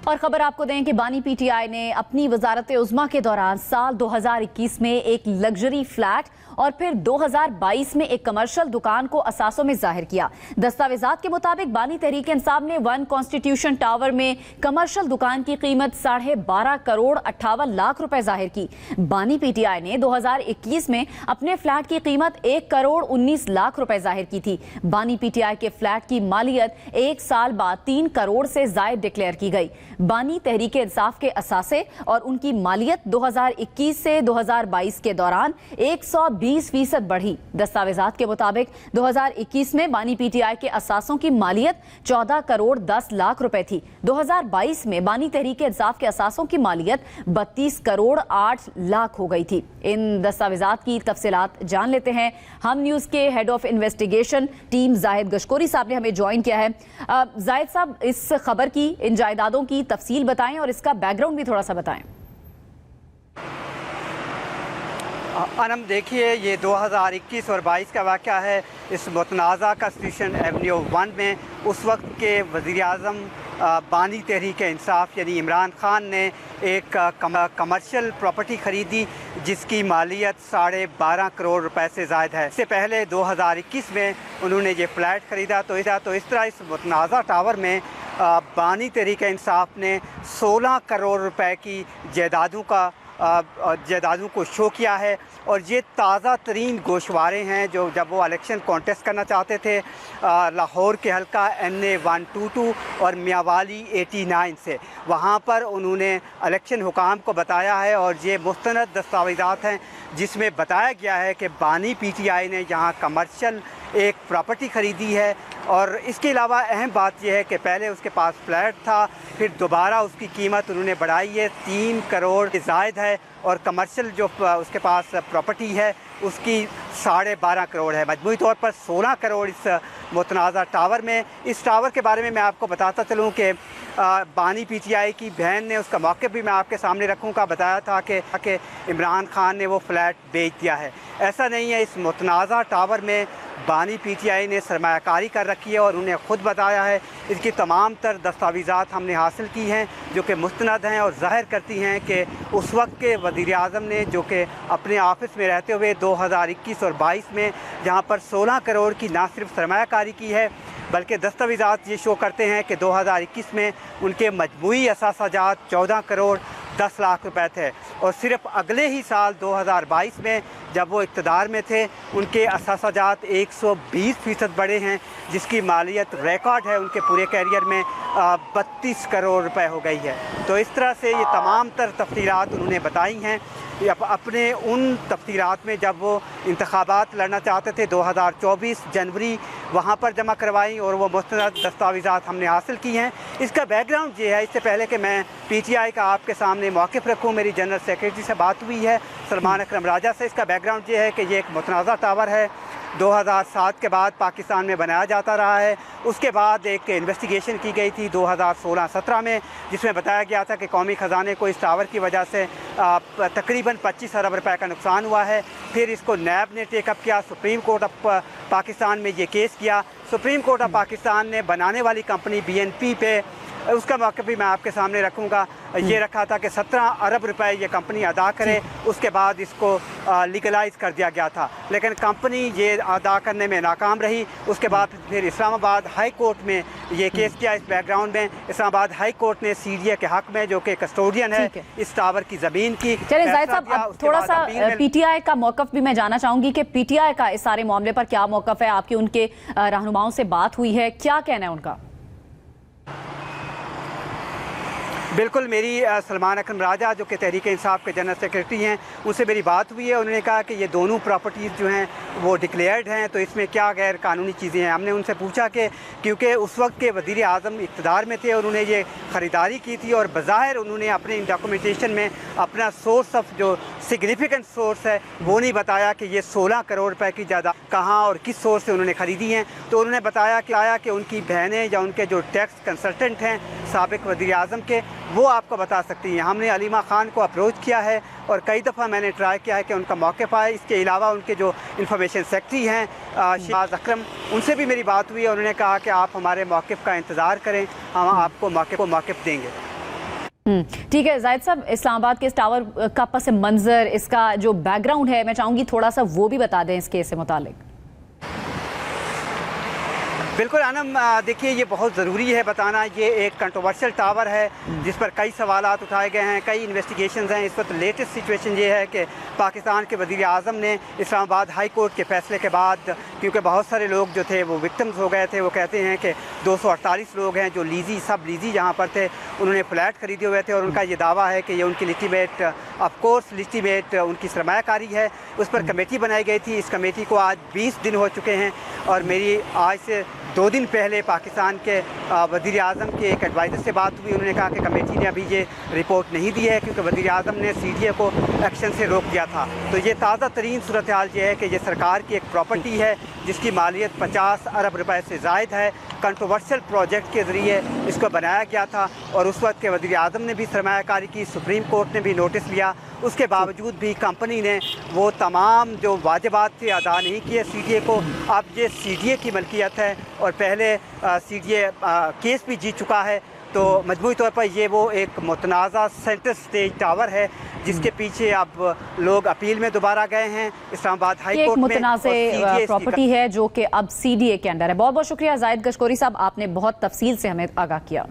और खबर आपको दें कि बानी पीटीआई ने अपनी वजारत उज़्मा के दौरान साल 2021 में एक लग्जरी फ्लैट और फिर 2022 में एक कमर्शियल दुकान को असासों में जाहिर किया। दस्तावेजात के मुताबिक बानी तहरीक इंसाफ ने 1 कॉन्स्टिट्यूशन टावर में कमर्शियल दुकान की कीमत 12.5 करोड़ 58 लाख रुपए जाहिर की। बानी पीटीआई ने 2021 में अपने फ्लैट की कीमत 1 करोड़ 19 लाख रुपए जाहिर की थी। बानी पीटीआई के फ्लैट की मालियत 1 साल बाद 3 करोड़ से जायद डिक्लेयर की गई। बानी तहरीक इंसाफ के असासे और उनकी मालियत 2021 से 2022 के दौरान 120% बढ़ी। दस्तावेजात के मुताबिक 2021 में बानी पीटीआई के असासों की मालियत 14 करोड़ 10 लाख रुपए थी। 2022 में बानी तहरीक इंसाफ के असासों की मालियत 32 करोड़ 8 लाख हो गई थी। इन दस्तावेजात की तफसीलात जान लेते हैं। हम न्यूज़ के head of investigation team Zahid Gashkori साहब ने हमें ज्वाइन किया है। जाहिद साहब, इस खबर की, इन जायदादों की तफसील बताएं और इसका बैकग्राउंड भी थोड़ा सा बताएं। अनम, देखिए, ये 2021 और 22 का वाक़या है। इस मुतनाज़ा कॉन्स्टिट्यूशन एवेन्यू 1 में उस वक्त के वज़ीर-ए-आज़म बानी तहरीक इंसाफ यानी इमरान खान ने एक कमर्शियल प्रॉपर्टी ख़रीदी जिसकी मालियत 12.5 करोड़ रुपए से ज़ायद है। इससे पहले 2021 में उन्होंने ये फ्लैट ख़रीदा। तो इस तरह इस मुतनाज़ा टावर में बानी तहरीक इंसाफ ने 16 करोड़ रुपए की जायदादों को शो किया है। और ये ताज़ा तरीन गोशवारे हैं जो जब वो इलेक्शन कॉन्टेस्ट करना चाहते थे लाहौर के हल्का NA 122 और मियावाली 89 से, वहाँ पर उन्होंने इलेक्शन हुकाम को बताया है। और ये मुस्तनद दस्तावेज़ात हैं जिसमें बताया गया है कि बानी पीटीआई ने यहाँ कमर्शियल एक प्रॉपर्टी ख़रीदी है। और इसके अलावा अहम बात यह है कि पहले उसके पास फ्लैट था, फिर दोबारा उसकी कीमत उन्होंने बढ़ाई है, 3 करोड़ ज़ायद है। और कमर्शियल जो उसके पास प्रॉपर्टी है उसकी 12.5 करोड़ है। मजमूई तौर पर 16 करोड़ इस मुतनाज़ा टावर में। इस टावर के बारे में मैं आपको बताता चलूँ कि बानी पीटीआई की बहन ने, उसका मौक़िफ़ भी मैं आपके सामने रखूँगा, बताया था कि इमरान खान ने वो फ्लैट बेच दिया है। ऐसा नहीं है। इस मुतनाज़ा टावर में बानी पीटीआई ने सरमायाकारी कर रखी है और उन्हें ख़ुद बताया है। इसकी तमाम तर दस्तावेज़ात हमने हासिल की हैं जो कि मुस्तनद हैं और ज़ाहिर करती हैं कि उस वक्त के वज़ीर-ए-आज़म ने, जो कि अपने ऑफिस में रहते हुए 2021 और 22 में जहां पर 16 करोड़ की ना सिर्फ सरमायाकारी की है बल्कि दस्तावेज़ात ये शो करते हैं कि 2021 में उनके मजमूई असासाजात 14 करोड़ 10 लाख रुपए थे। और सिर्फ अगले ही साल 2022 में जब वो इक़्तिदार में थे उनके असासाजात 120% बढ़े हैं, जिसकी मालियत रिकॉर्ड है उनके पूरे कैरियर में 32 करोड़ रुपए हो गई है। तो इस तरह से ये तमाम तर तफसीलात उन्होंने बताई हैं। अपने उन तफसीलात में जब वो इंतखाबात लड़ना चाहते थे 2024 जनवरी, वहाँ पर जमा करवाई और वो मुस्तनद दस्तावेज़ात हमने हासिल की हैं। इसका बैकग्राउंड ये है, इससे पहले कि मैं पीटीआई का आपके सामने मौक़िफ़ रखूँ, मेरी जनरल सेक्रेटरी से बात हुई है सलमान अकरम राजा से। इसका बैकग्राउंड ये है कि ये एक मुतनाज़ा टावर है, 2007 के बाद पाकिस्तान में बनाया जाता रहा है। उसके बाद एक इन्वेस्टिगेशन की गई थी 2016-17 में, जिसमें बताया गया था कि कौमी ख़जाने को इस टावर की वजह से तकरीबन 25 अरब रुपए का नुकसान हुआ है। फिर इसको नैब ने टेकअप किया, सुप्रीम कोर्ट ऑफ पाकिस्तान में ये केस किया। सुप्रीम कोर्ट ऑफ पाकिस्तान ने बनाने वाली कंपनी BNP पे, उसका मौक़िफ़ भी मैं आपके सामने रखूँगा, ये रखा था कि 17 अरब रुपए ये कंपनी अदा करे। उसके बाद इसको लीगलाइज़ कर दिया गया था, लेकिन कंपनी ये अदा करने में नाकाम रही। उसके बाद फिर इस्लामाबाद हाई कोर्ट में ये केस किया। इस बैकग्राउंड में इस्लामाबाद हाई कोर्ट ने CDA के हक़ में, जो कि कस्टोडियन है इस टावर की ज़मीन की, चलिए जाहिद साहब, अब थोड़ा सा पीटीआई का मौक़िफ़ भी मैं जानना चाहूँगी कि पीटीआई का इस सारे मामले पर क्या मौक़िफ़ है? आपकी उनके रहनुमाओं से बात हुई है, क्या कहना है उनका? बिल्कुल, मेरी सलमान अकरम राजा जो कि तहरीक इंसाफ के जनरल सेक्रेटरी हैं, उनसे मेरी बात हुई है। उन्होंने कहा कि ये दोनों प्रॉपर्टीज़ जो हैं वो डिक्लेयर्ड हैं, तो इसमें क्या गैर कानूनी चीज़ें हैं। हमने उनसे पूछा कि क्योंकि उस वक्त के वज़ीर-ए-आज़म इक़्तिदार में थे और उन्होंने ये ख़रीदारी की थी और बज़ाहिर उन्होंने अपने डॉक्यूमेंटेशन में अपना सोर्स ऑफ जो सिग्निफिकेंट सोर्स है वो नहीं बताया कि ये 16 करोड़ रुपए की जायदाद कहाँ और किस सोर्स से उन्होंने ख़रीदी हैं। तो उन्होंने बताया कि उनकी बहनें या उनके जो टैक्स कंसल्टेंट हैं साबिक़ वज़ीर-ए-आज़म के, वो आपको बता सकती हैं। हमने अलीमा खान को अप्रोच किया है और कई दफ़ा मैंने ट्राई किया है कि उनका मौक़िफ़ आए। इसके अलावा उनके जो इंफॉर्मेशन सेक्रेटरी हैं शहबाज अकरम, उनसे भी मेरी बात हुई है। उन्होंने कहा कि आप हमारे मौक़िफ़ का इंतज़ार करें, हम आपको मौक़िफ़ देंगे। ठीक है जाहिद साहब, इस्लामाबाद के इस टावर का पस मंजर, इसका जो बैकग्राउंड है, मैं चाहूंगी थोड़ा सा वो भी बता दें इस केस से मुतालिक। बिल्कुल आनम, देखिए ये बहुत ज़रूरी है बताना। ये एक कंट्रोवर्शियल टावर है जिस पर कई सवालात उठाए गए हैं, कई इन्वेस्टिगेशंस हैं। इस वक्त लेटेस्ट सिचुएशन ये है कि पाकिस्तान के वज़ीर आज़म ने इस्लामाबाद हाई कोर्ट के फैसले के बाद, क्योंकि बहुत सारे लोग जो थे वो विक्टिम्स हो गए थे, वो कहते हैं कि 248 लोग हैं जो लीजी यहाँ पर थे, उन्होंने फ्लैट खरीदे हुए थे और उनका ये दावा है कि ये उनकी लिस्टिमेट, ऑफकोर्स लिस्टिमेट उनकी सरमायाकारी है। उस पर कमेटी बनाई गई थी। इस कमेटी को आज 20 दिन हो चुके हैं और मेरी आज से 2 दिन पहले पाकिस्तान के वज़ीर आज़म के एक एडवाइज़र से बात हुई। उन्होंने कहा कि कमेटी ने अभी ये रिपोर्ट नहीं दी है क्योंकि वज़ीर आज़म ने CDA को एक्शन से रोक दिया था। तो ये ताज़ा तरीन सूरत हाल ये है कि ये सरकार की एक प्रॉपर्टी है जिसकी मालियत 50 अरब रुपए से ज़ायद है। कंट्रोवर्शियल प्रोजेक्ट के ज़रिए इसको बनाया गया था और उस वक्त के वज़ीर आज़म ने भी सरमायाकारी की, सुप्रीम कोर्ट ने भी नोटिस लिया। उसके बावजूद भी कंपनी ने वो तमाम जो वाजिबात थे अदा नहीं किए CDA को। अब ये CDA की मलकियत है और पहले CDA केस भी जीत चुका है। तो मजमूई तौर पर ये वो एक मुतनाज़ा सेंटर स्टेज टावर है जिसके पीछे अब लोग अपील में दोबारा गए हैं इस्लामाबाद हाई कोर्ट में। मुतनाज़ प्रॉपर्टी है जो कि अब CDA के अंडर है। बहुत बहुत शुक्रिया जाहिद गशकोरी साहब, आपने बहुत तफसील से हमें आगाह किया।